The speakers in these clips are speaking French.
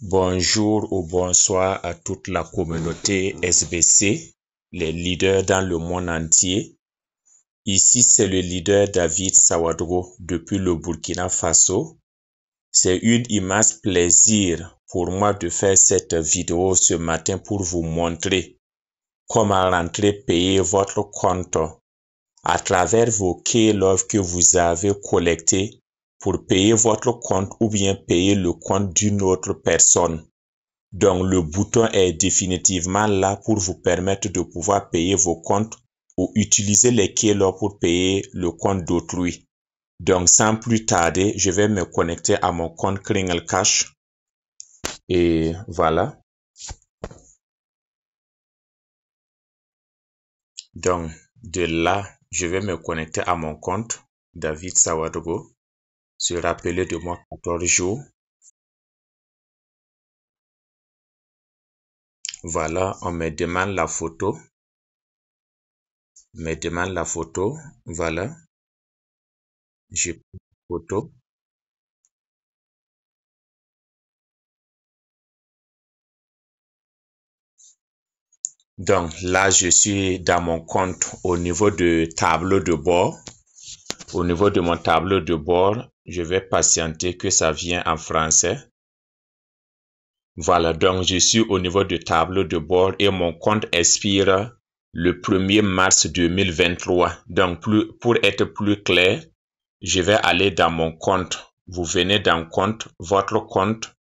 Bonjour ou bonsoir à toute la communauté SBC, les leaders dans le monde entier. Ici, c'est le leader David Sawadro depuis le Burkina Faso. C'est une immense plaisir pour moi de faire cette vidéo ce matin pour vous montrer comment rentrer payer votre compte à travers vos K-Love que vous avez collectés pour payer votre compte ou bien payer le compte d'une autre personne. Donc, le bouton est définitivement là pour vous permettre de pouvoir payer vos comptes ou utiliser les K-Love pour payer le compte d'autrui. Donc, sans plus tarder, je vais me connecter à mon compte Kringle Cash. Et voilà. Donc, de là, je vais me connecter à mon compte David Sawadro. Se rappeler de moi 14 jours. Voilà, on me demande la photo. Voilà. J'ai pris la photo. Donc là, je suis dans mon compte au niveau de tableau de bord. Au niveau de mon tableau de bord, je vais patienter que ça vienne en français. Voilà, donc je suis au niveau du tableau de bord et mon compte expire le 1er mars 2023. Donc pour être plus clair, je vais aller dans mon compte. Vous venez dans compte, votre compte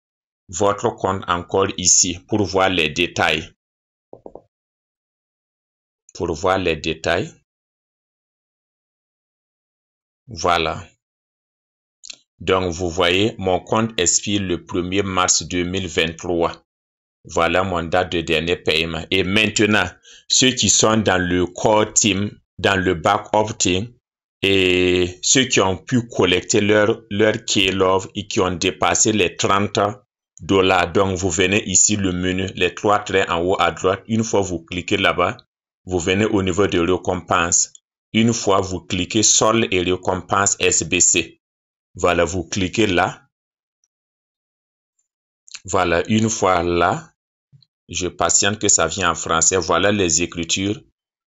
encore ici pour voir les détails. Pour voir les détails. Voilà. Donc, vous voyez, mon compte expire le 1er mars 2023. Voilà mon date de dernier paiement. Et maintenant, ceux qui sont dans le core team, dans le back-up team, et ceux qui ont pu collecter leur K-Love et qui ont dépassé les $30. Donc, vous venez ici, le menu, les 3 traits en haut à droite. Une fois vous cliquez là-bas, vous venez au niveau de récompense. Une fois vous cliquez solde et récompense SBC. Voilà, vous cliquez là. Voilà, une fois là, je patiente que ça vienne en français. Voilà les écritures.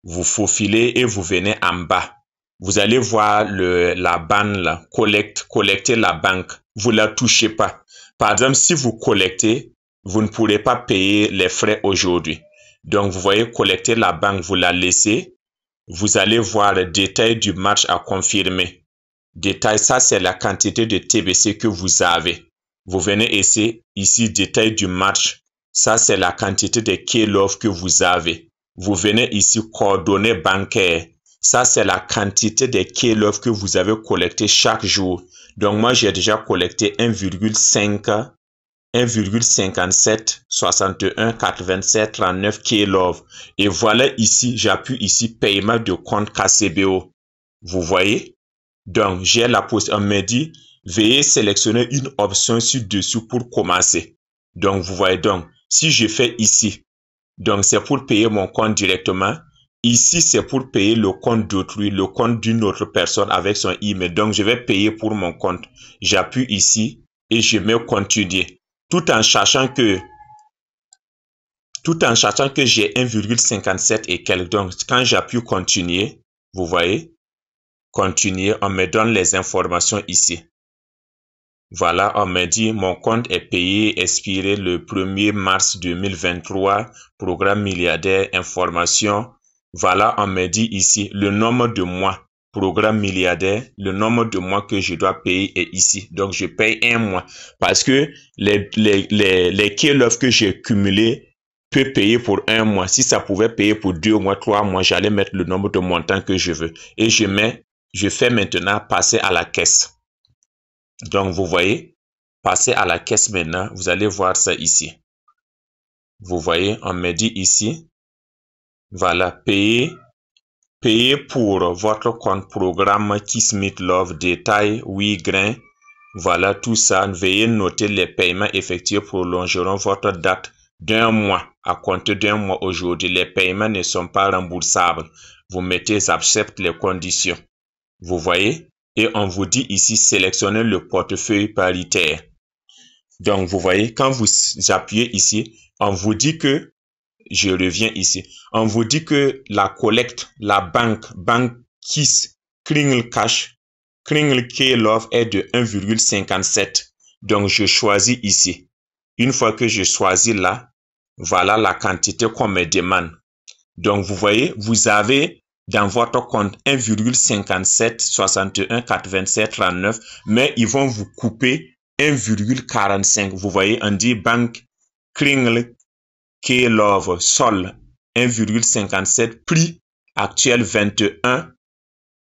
Vous faufilez et vous venez en bas. Vous allez voir la banne là, collecter la banque. Vous la touchez pas. Par exemple, si vous collectez, vous ne pourrez pas payer les frais aujourd'hui. Donc, vous voyez, collecter la banque, vous la laissez. Vous allez voir le détail du match à confirmer. Détail, ça c'est la quantité de TBC que vous avez. Vous venez ici, détail du match. Ça c'est la quantité de K-Love que vous avez. Vous venez ici, coordonnées bancaires. Ça c'est la quantité de K-Love que vous avez collecté chaque jour. Donc moi j'ai déjà collecté 1,57 61 87 39 K-Love. Et voilà ici, j'appuie ici paiement de compte KCBO. Vous voyez? Donc, j'ai la possibilité, on me dit, veuillez sélectionner une option ci-dessous pour commencer. Donc, vous voyez donc, si je fais ici, donc c'est pour payer mon compte directement. Ici, c'est pour payer le compte d'autrui, le compte d'une autre personne avec son email. Donc, je vais payer pour mon compte. J'appuie ici et je mets continuer. Tout en sachant que j'ai 1,57 et quelques. Donc, quand j'appuie continuer, vous voyez, continuer, on me donne les informations ici. Voilà, on me dit mon compte est payé, expiré le 1er mars 2023, programme milliardaire, information. Voilà, on me dit ici le nombre de mois, programme milliardaire, le nombre de mois que je dois payer est ici. Donc, je paye 1 mois parce que les K-Love que j'ai cumulés peut payer pour 1 mois. Si ça pouvait payer pour 2 mois, 3 mois, j'allais mettre le nombre de montants que je veux. Et je fais maintenant passer à la caisse. Donc, vous voyez, passer à la caisse maintenant, vous allez voir ça ici. Vous voyez, on me dit ici, voilà, payer pour votre compte programme Kismet Love, détail, 8 grains. Voilà tout ça. Veuillez noter les paiements effectués prolongeront votre date d'1 mois à compter d'1 mois aujourd'hui. Les paiements ne sont pas remboursables. Vous mettez accepte les conditions. Vous voyez? Et on vous dit ici, sélectionnez le portefeuille paritaire. Donc, vous voyez, quand vous appuyez ici, on vous dit que, je reviens ici, on vous dit que la collecte, la banque Kiss Kringle Cash, Kringle K-Love est de 1,57. Donc, je choisis ici. Une fois que je choisis là, voilà la quantité qu'on me demande. Donc, vous voyez, vous avez dans votre compte 1,57, 61, 87, 39, mais ils vont vous couper 1,45. Vous voyez, on dit banque Kringle K-Love Sol 1,57, prix actuel 21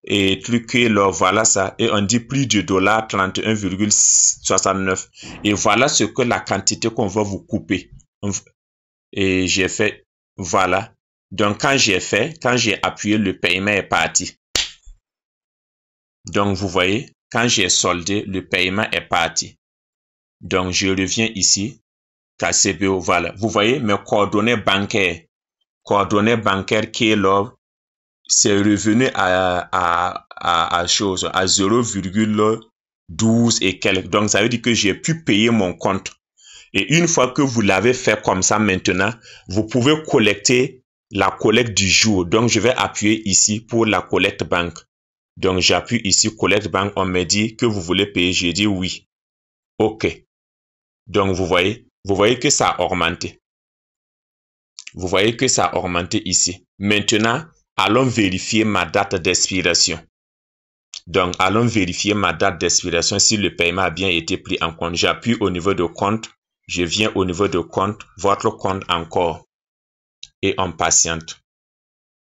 et truc K-Love, voilà ça. Et on dit prix de dollar 31,69. Et voilà ce que la quantité qu'on va vous couper. Et j'ai fait, voilà. Donc, quand j'ai appuyé, le paiement est parti. Donc, vous voyez, quand j'ai soldé, le paiement est parti. Donc, je reviens ici, KCBO, voilà. Vous voyez, mes coordonnées bancaires K-Love, c'est revenu à 0,12 et quelques. Donc, ça veut dire que j'ai pu payer mon compte. Et une fois que vous l'avez fait comme ça maintenant, vous pouvez collecter la collecte du jour. Donc, je vais appuyer ici pour la collecte banque. Donc, j'appuie ici, collecte banque. On me dit que vous voulez payer. J'ai dit oui. OK. Donc, vous voyez que ça a augmenté. Vous voyez que ça a augmenté ici. Maintenant, allons vérifier ma date d'expiration. Donc, allons vérifier ma date d'expiration si le paiement a bien été pris en compte. J'appuie au niveau de compte. Je viens au niveau de compte. Votre compte encore. Et on patiente.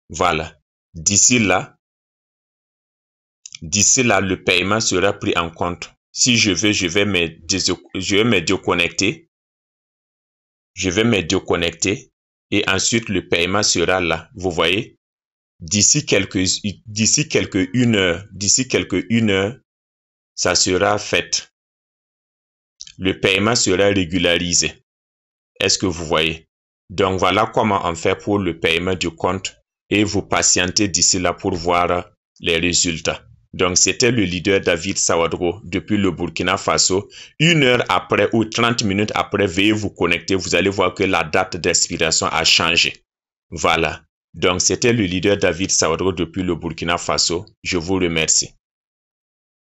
Voilà. D'ici là, le paiement sera pris en compte. Si je veux, je vais me déconnecter. Je vais me déconnecter. Et ensuite, le paiement sera là. Vous voyez? D'ici quelques une heure, ça sera fait. Le paiement sera régularisé. Est-ce que vous voyez? Donc, voilà comment on fait pour le paiement du compte et vous patientez d'ici là pour voir les résultats. Donc, c'était le leader David Sawadro depuis le Burkina Faso. 1 heure après ou 30 minutes après, veuillez vous connecter. Vous allez voir que la date d'expiration a changé. Voilà. Donc, c'était le leader David Sawadro depuis le Burkina Faso. Je vous remercie.